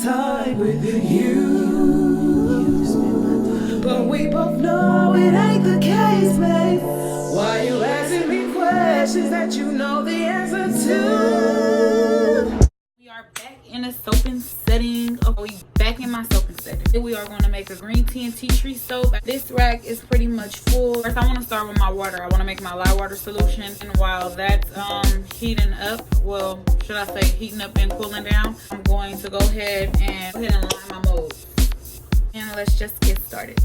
time with you. But we both know it ain't the case, babe. Why you asking me questions that you know the answer to? We are back in a soaping setting. Okay, we back in my soaping setting. We are going to make a green tea and tea tree soap. This rack is pretty much full. First, I want to start with my water. I want to make my lye water solution. And while that's heating up, well, should I say heating up and cooling down, I'm going to go ahead and line my mold. And let's just get started.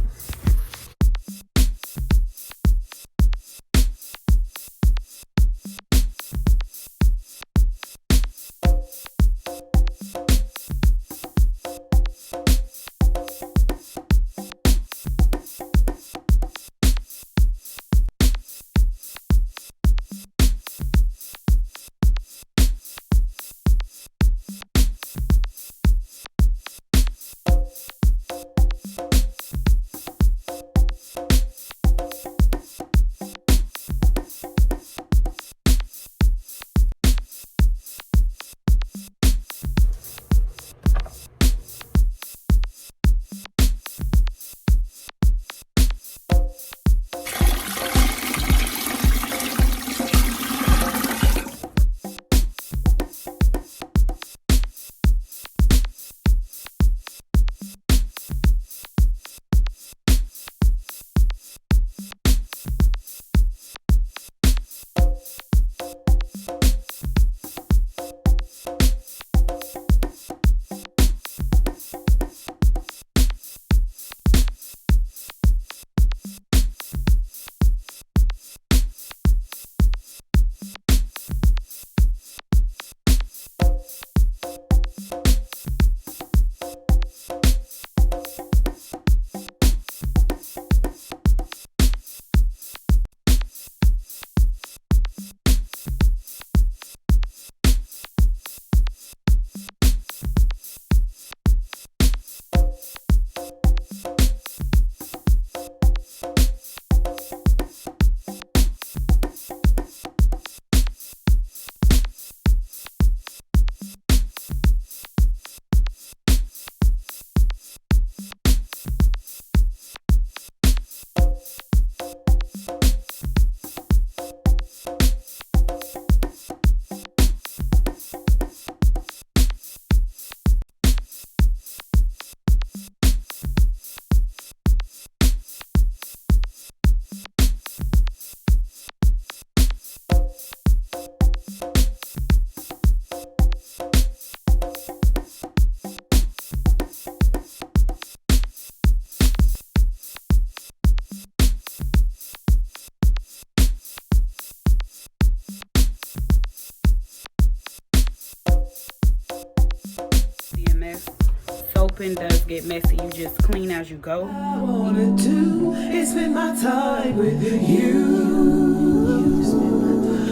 Soaping does get messy. You just clean as you go. I wanna do is spend my time with you.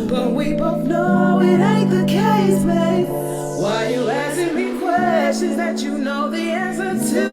But we both know it ain't the case, babe. Why you asking me questions that you know the answer to?